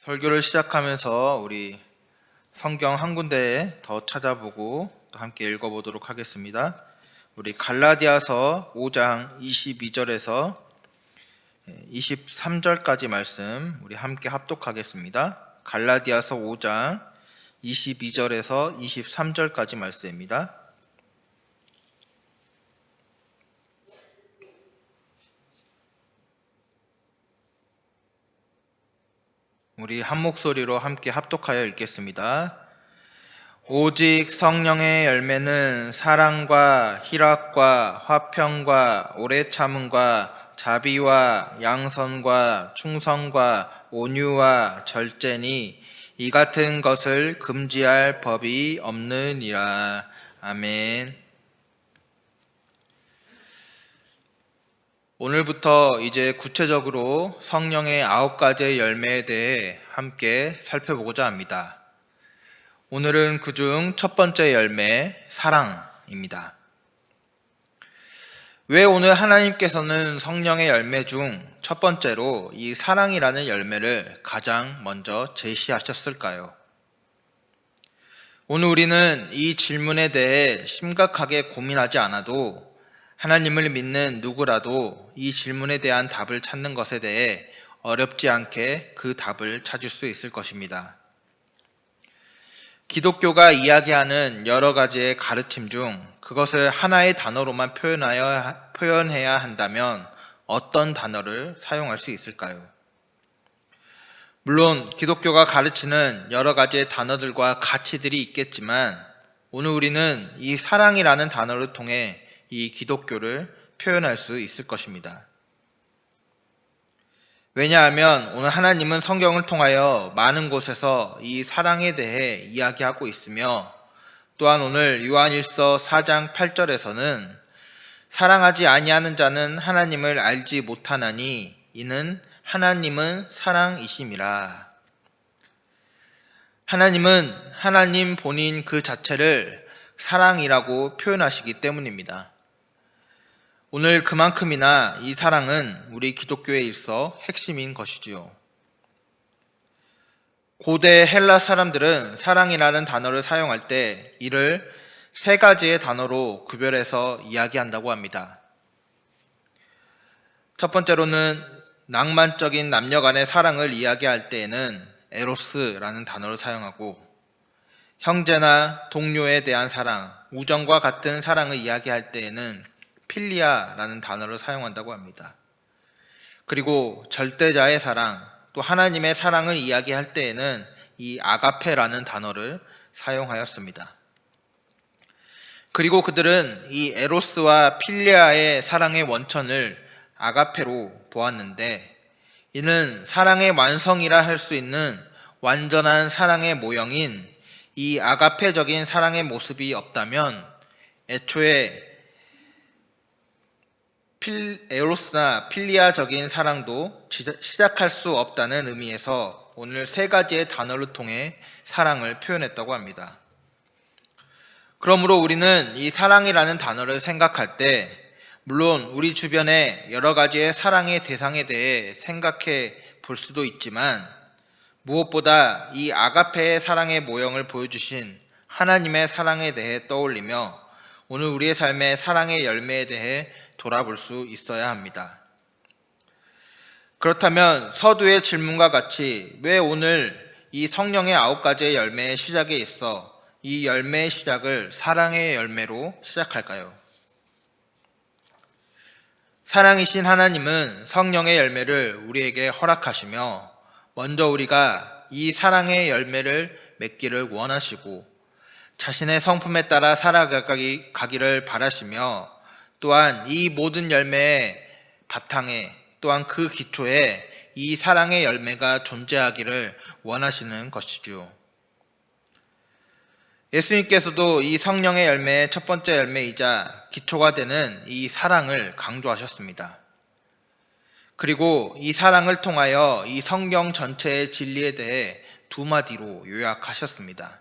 설교를 시작하면서 우리 성경 한 군데 더 찾아보고 또 함께 읽어보도록 하겠습니다. 우리 갈라디아서 5장 22절에서 23절까지 말씀 우리 함께 합독하겠습니다. 갈라디아서 5장 22절에서 23절까지 말씀입니다. 우리 한 목소리로 함께 합독하여 읽겠습니다. 오직 성령의 열매는 사랑과 희락과 화평과 오래 참음과 자비와 양선과 충성과 온유와 절제니 이 같은 것을 금지할 법이 없느니라. 아멘. 오늘부터 이제 구체적으로 성령의 9가지의 열매에 대해 함께 살펴보고자 합니다. 오늘은 그중 첫 번째 열매, 사랑입니다. 왜 오늘 하나님께서는 성령의 열매 중 첫 번째로 이 사랑이라는 열매를 가장 먼저 제시하셨을까요? 오늘 우리는 이 질문에 대해 심각하게 고민하지 않아도 하나님을 믿는 누구라도 이 질문에 대한 답을 찾는 것에 대해 어렵지 않게 그 답을 찾을 수 있을 것입니다. 기독교가 이야기하는 여러 가지의 가르침 중 그것을 하나의 단어로만 표현해야 한다면 어떤 단어를 사용할 수 있을까요? 물론 기독교가 가르치는 여러 가지의 단어들과 가치들이 있겠지만 오늘 우리는 이 사랑이라는 단어를 통해 이 기독교를 표현할 수 있을 것입니다. 왜냐하면 오늘 하나님은 성경을 통하여 많은 곳에서 이 사랑에 대해 이야기하고 있으며 또한 오늘 요한일서 4장 8절에서는 사랑하지 아니하는 자는 하나님을 알지 못하나니 이는 하나님은 사랑이심이라. 하나님은 하나님 본인 그 자체를 사랑이라고 표현하시기 때문입니다. 오늘 그만큼이나 이 사랑은 우리 기독교에 있어 핵심인 것이지요. 고대 헬라 사람들은 사랑이라는 단어를 사용할 때 이를 세 가지의 단어로 구별해서 이야기한다고 합니다. 첫 번째로는 낭만적인 남녀 간의 사랑을 이야기할 때에는 에로스라는 단어를 사용하고, 형제나 동료에 대한 사랑, 우정과 같은 사랑을 이야기할 때에는 필리아라는 단어를 사용한다고 합니다. 그리고 절대자의 사랑, 또 하나님의 사랑을 이야기할 때에는 이 아가페라는 단어를 사용하였습니다. 그리고 그들은 이 에로스와 필리아의 사랑의 원천을 아가페로 보았는데, 이는 사랑의 완성이라 할 수 있는 완전한 사랑의 모형인 이 아가페적인 사랑의 모습이 없다면 애초에 에로스나 필리아적인 사랑도 시작할 수 없다는 의미에서 오늘 세 가지의 단어를 통해 사랑을 표현했다고 합니다. 그러므로 우리는 이 사랑이라는 단어를 생각할 때 물론 우리 주변에 여러 가지의 사랑의 대상에 대해 생각해 볼 수도 있지만 무엇보다 이 아가페의 사랑의 모형을 보여주신 하나님의 사랑에 대해 떠올리며 오늘 우리의 삶의 사랑의 열매에 대해 돌아볼 수 있어야 합니다. 그렇다면 서두의 질문과 같이 왜 오늘 이 성령의 9가지의 열매의 시작에 있어 이 열매의 시작을 사랑의 열매로 시작할까요? 사랑이신 하나님은 성령의 열매를 우리에게 허락하시며 먼저 우리가 이 사랑의 열매를 맺기를 원하시고 자신의 성품에 따라 살아가기를 바라시며 또한 이 모든 열매의 바탕에 또한 그 기초에 이 사랑의 열매가 존재하기를 원하시는 것이지요. 예수님께서도 이 성령의 열매의 첫 번째 열매이자 기초가 되는 이 사랑을 강조하셨습니다. 그리고 이 사랑을 통하여 이 성경 전체의 진리에 대해 두 마디로 요약하셨습니다.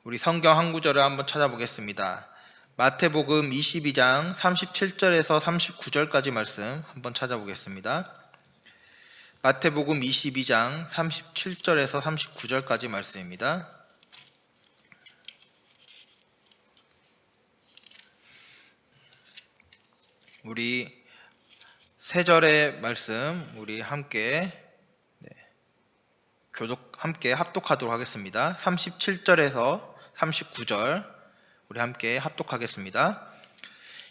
우리 성경 한 구절을 한번 찾아보겠습니다. 마태복음 22장 37절에서 39절까지 말씀 한번 찾아보겠습니다. 마태복음 22장 37절에서 39절까지 말씀입니다. 우리 세 절의 말씀 우리 함께 함께 합독하도록 하겠습니다. 37절에서 39절 우리 함께 합독하겠습니다.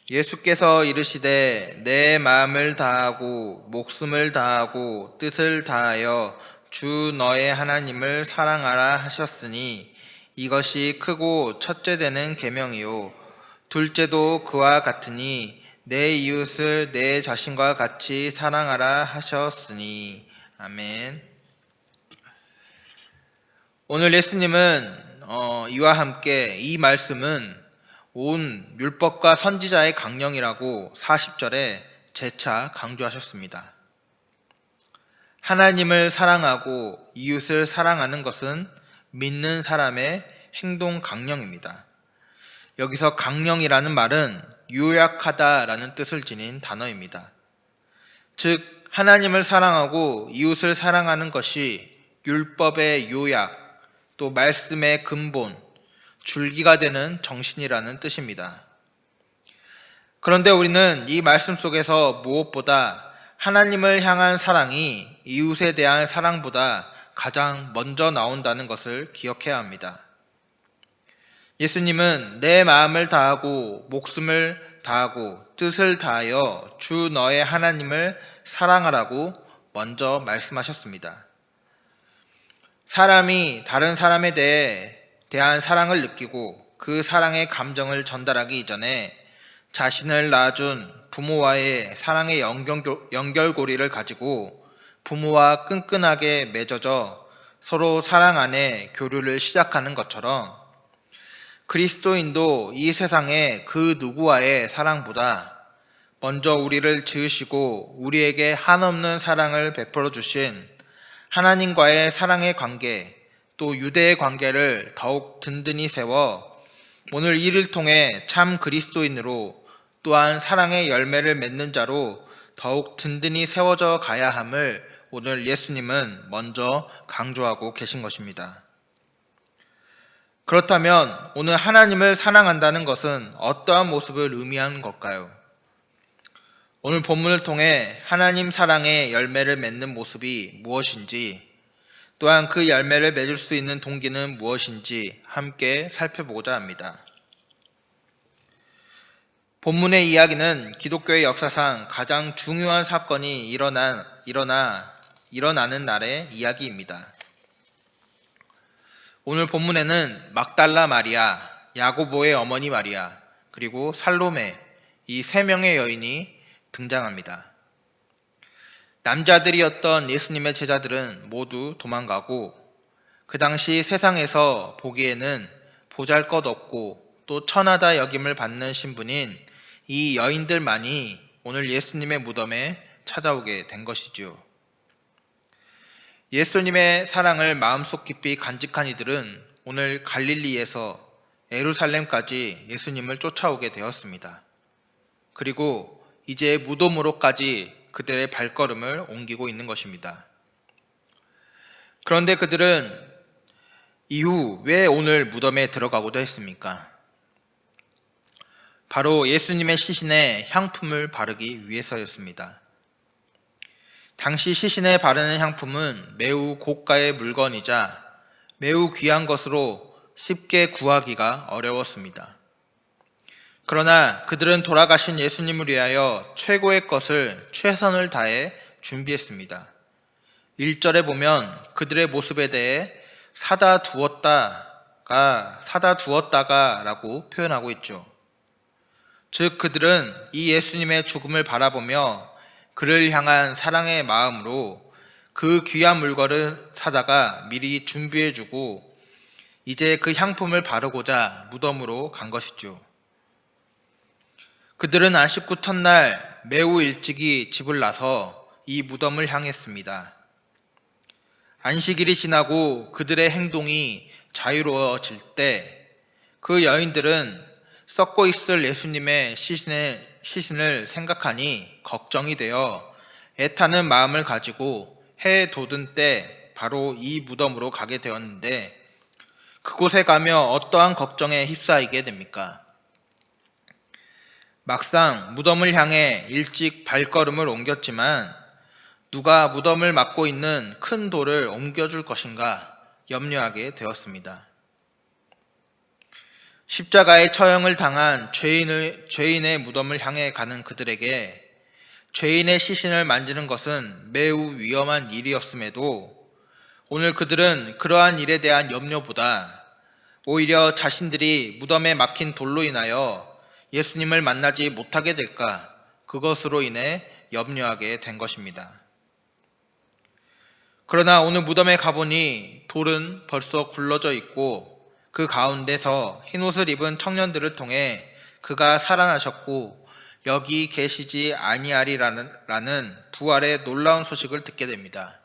예수께서 이르시되 내 마음을 다하고 목숨을 다하고 뜻을 다하여 주 너의 하나님을 사랑하라 하셨으니 이것이 크고 첫째 되는 계명이요 둘째도 그와 같으니 내 이웃을 내 자신과 같이 사랑하라 하셨으니. 아멘. 오늘 예수님은 이와 함께 이 말씀은 온 율법과 선지자의 강령이라고 40절에 재차 강조하셨습니다. 하나님을 사랑하고 이웃을 사랑하는 것은 믿는 사람의 행동 강령입니다. 여기서 강령이라는 말은 요약하다라는 뜻을 지닌 단어입니다. 즉 하나님을 사랑하고 이웃을 사랑하는 것이 율법의 요약, 또 말씀의 근본, 줄기가 되는 정신이라는 뜻입니다. 그런데 우리는 이 말씀 속에서 무엇보다 하나님을 향한 사랑이 이웃에 대한 사랑보다 가장 먼저 나온다는 것을 기억해야 합니다. 예수님은 내 마음을 다하고 목숨을 다하고 뜻을 다하여 주 너의 하나님을 사랑하라고 먼저 말씀하셨습니다. 사람이 다른 사람에 대한 사랑을 느끼고 그 사랑의 감정을 전달하기 이전에 자신을 낳아준 부모와의 사랑의 연결고리를 가지고 부모와 끈끈하게 맺어져 서로 사랑 안에 교류를 시작하는 것처럼 그리스도인도 이 세상의 그 누구와의 사랑보다 먼저 우리를 지으시고 우리에게 한없는 사랑을 베풀어 주신 하나님과의 사랑의 관계, 또 유대의 관계를 더욱 든든히 세워 오늘 이를 통해 참 그리스도인으로 또한 사랑의 열매를 맺는 자로 더욱 든든히 세워져 가야 함을 오늘 예수님은 먼저 강조하고 계신 것입니다. 그렇다면 오늘 하나님을 사랑한다는 것은 어떠한 모습을 의미하는 걸까요? 오늘 본문을 통해 하나님 사랑의 열매를 맺는 모습이 무엇인지, 또한 그 열매를 맺을 수 있는 동기는 무엇인지 함께 살펴보고자 합니다. 본문의 이야기는 기독교의 역사상 가장 중요한 사건이 일어나는 날의 이야기입니다. 오늘 본문에는 막달라 마리아, 야고보의 어머니 마리아, 그리고 살로메 이 세 명의 여인이 등장합니다. 남자들이었던 예수님의 제자들은 모두 도망가고 그 당시 세상에서 보기에는 보잘것없고 또 천하다 여김을 받는 신분인 이 여인들만이 오늘 예수님의 무덤에 찾아오게 된 것이지요. 예수님의 사랑을 마음속 깊이 간직한 이들은 오늘 갈릴리에서 예루살렘까지 예수님을 쫓아오게 되었습니다. 그리고 이제 무덤으로까지 그들의 발걸음을 옮기고 있는 것입니다. 그런데 그들은 이후 왜 오늘 무덤에 들어가고자 했습니까? 바로 예수님의 시신에 향품을 바르기 위해서였습니다. 당시 시신에 바르는 향품은 매우 고가의 물건이자 매우 귀한 것으로 쉽게 구하기가 어려웠습니다. 그러나 그들은 돌아가신 예수님을 위하여 최고의 것을 최선을 다해 준비했습니다. 1절에 보면 그들의 모습에 대해 사다 두었다가 라고 표현하고 있죠. 즉 그들은 이 예수님의 죽음을 바라보며 그를 향한 사랑의 마음으로 그 귀한 물건을 사다가 미리 준비해주고 이제 그 향품을 바르고자 무덤으로 간 것이죠. 그들은 안식구 첫날 매우 일찍이 집을 나서 이 무덤을 향했습니다. 안식일이 지나고 그들의 행동이 자유로워질 때 그 여인들은 썩고 있을 예수님의 시신을 생각하니 걱정이 되어 애타는 마음을 가지고 해 돋은 때 바로 이 무덤으로 가게 되었는데 그곳에 가며 어떠한 걱정에 휩싸이게 됩니까? 막상 무덤을 향해 일찍 발걸음을 옮겼지만 누가 무덤을 막고 있는 큰 돌을 옮겨줄 것인가 염려하게 되었습니다. 십자가의 처형을 당한 죄인의 무덤을 향해 가는 그들에게 죄인의 시신을 만지는 것은 매우 위험한 일이었음에도 오늘 그들은 그러한 일에 대한 염려보다 오히려 자신들이 무덤에 막힌 돌로 인하여 예수님을 만나지 못하게 될까 그것으로 인해 염려하게 된 것입니다. 그러나 오늘 무덤에 가보니 돌은 벌써 굴러져 있고 그 가운데서 흰옷을 입은 청년들을 통해 그가 살아나셨고 여기 계시지 아니하리라는 부활의 놀라운 소식을 듣게 됩니다.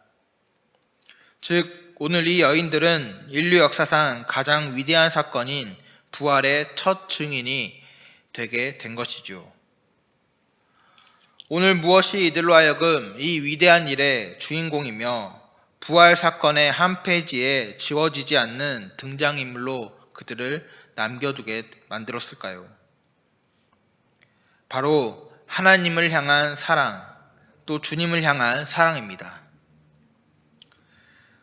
즉 오늘 이 여인들은 인류 역사상 가장 위대한 사건인 부활의 첫 증인이 되게 된 것이죠. 오늘 무엇이 이들로 하여금 이 위대한 일의 주인공이며 부활 사건의 한 페이지에 지워지지 않는 등장인물로 그들을 남겨두게 만들었을까요? 바로 하나님을 향한 사랑, 또 주님을 향한 사랑입니다.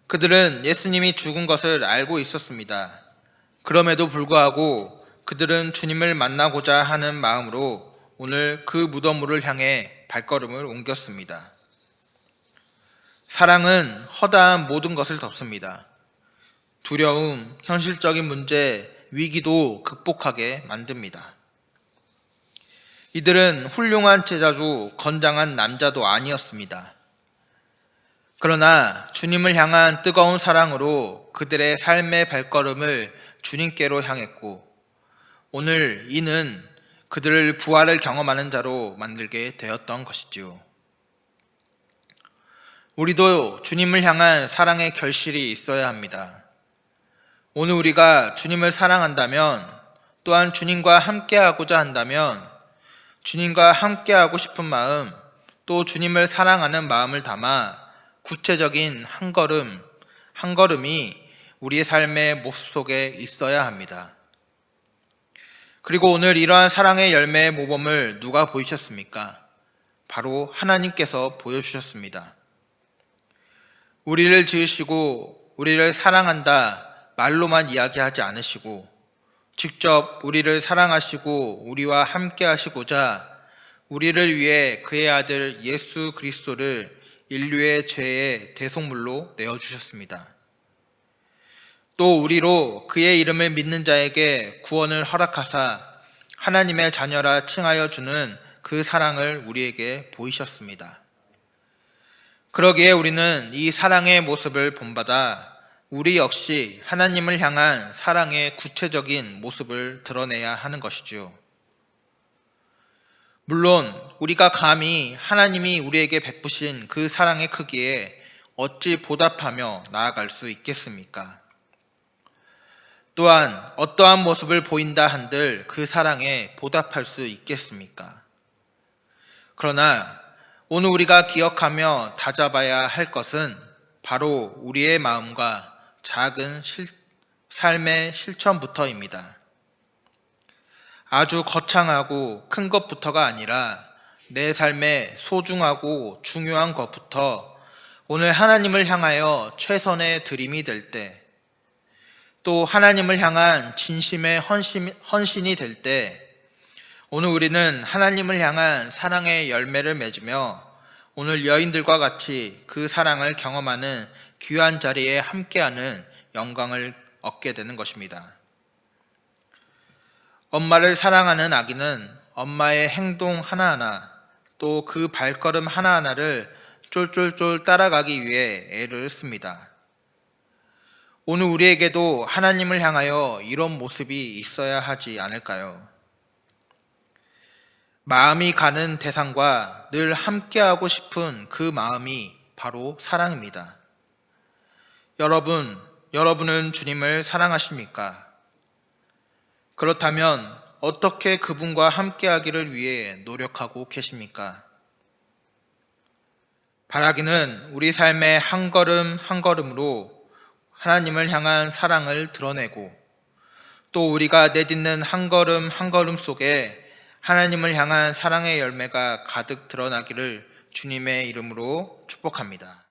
그들은 예수님이 죽은 것을 알고 있었습니다. 그럼에도 불구하고 그들은 주님을 만나고자 하는 마음으로 오늘 그 무덤을 향해 발걸음을 옮겼습니다. 사랑은 허다한 모든 것을 덮습니다. 두려움, 현실적인 문제, 위기도 극복하게 만듭니다. 이들은 훌륭한 제자도 건장한 남자도 아니었습니다. 그러나 주님을 향한 뜨거운 사랑으로 그들의 삶의 발걸음을 주님께로 향했고 오늘 이는 그들을 부활을 경험하는 자로 만들게 되었던 것이지요. 우리도 주님을 향한 사랑의 결실이 있어야 합니다. 오늘 우리가 주님을 사랑한다면 또한 주님과 함께하고자 한다면 주님과 함께하고 싶은 마음 또 주님을 사랑하는 마음을 담아 구체적인 한 걸음이 우리의 삶의 모습 속에 있어야 합니다. 그리고 오늘 이러한 사랑의 열매의 모범을 누가 보이셨습니까? 바로 하나님께서 보여주셨습니다. 우리를 지으시고 우리를 사랑한다 말로만 이야기하지 않으시고 직접 우리를 사랑하시고 우리와 함께 하시고자 우리를 위해 그의 아들 예수 그리스도를 인류의 죄의 대속물로 내어주셨습니다. 또 우리로 그의 이름을 믿는 자에게 구원을 허락하사 하나님의 자녀라 칭하여 주는 그 사랑을 우리에게 보이셨습니다. 그러기에 우리는 이 사랑의 모습을 본받아 우리 역시 하나님을 향한 사랑의 구체적인 모습을 드러내야 하는 것이지요. 물론 우리가 감히 하나님이 우리에게 베푸신 그 사랑의 크기에 어찌 보답하며 나아갈 수 있겠습니까? 또한 어떠한 모습을 보인다 한들 그 사랑에 보답할 수 있겠습니까? 그러나 오늘 우리가 기억하며 다잡아야 할 것은 바로 우리의 마음과 작은 삶의 실천부터입니다. 아주 거창하고 큰 것부터가 아니라 내 삶의 소중하고 중요한 것부터 오늘 하나님을 향하여 최선의 드림이 될 때, 또 하나님을 향한 진심의 헌신이 될 때, 오늘 우리는 하나님을 향한 사랑의 열매를 맺으며 오늘 여인들과 같이 그 사랑을 경험하는 귀한 자리에 함께하는 영광을 얻게 되는 것입니다. 엄마를 사랑하는 아기는 엄마의 행동 하나하나 또 그 발걸음 하나하나를 쫄쫄쫄 따라가기 위해 애를 씁니다. 오늘 우리에게도 하나님을 향하여 이런 모습이 있어야 하지 않을까요? 마음이 가는 대상과 늘 함께하고 싶은 그 마음이 바로 사랑입니다. 여러분은 주님을 사랑하십니까? 그렇다면 어떻게 그분과 함께하기를 위해 노력하고 계십니까? 바라기는 우리 삶의 한 걸음 한 걸음으로 하나님을 향한 사랑을 드러내고 또 우리가 내딛는 한 걸음 한 걸음 속에 하나님을 향한 사랑의 열매가 가득 드러나기를 주님의 이름으로 축복합니다.